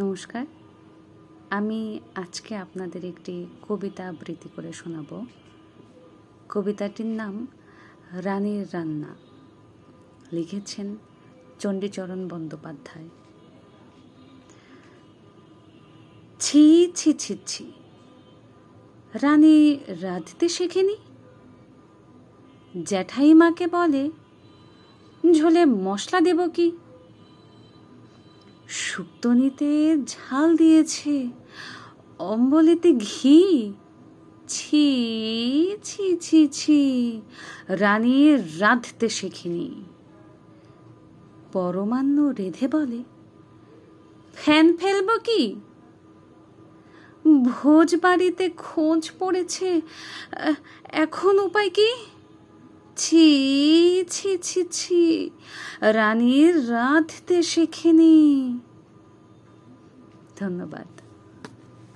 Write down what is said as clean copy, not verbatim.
নমস্কার। আমি আজকে আপনাদের একটি কবিতা আবৃত্তি করে শোনাব। কবিতাটির নাম রানীর রান্না। লিখেছেন চণ্ডীচরণ বন্দ্যোপাধ্যায়। ছি ছি ছি ছি, রানী রাঁধতে শেখেনি। জ্যাঠাইমাকে বলে, ঝোলে মশলা দেব কি? শুক্তনিতে ঝাল দিয়েছে, অম্বলেতে ঘি। ছি ছি ছি ছি, রানী রাঁধতে শেখেনি। পরমান্ন রেধে বলে, ফ্যান ফেলব কি? ভোজ বাড়িতে খোঁজ পড়েছে, এখন উপায় কি? ছি ছি ছি ছি, রানী রাঁধতে শেখেনি। ধন্যবাদ।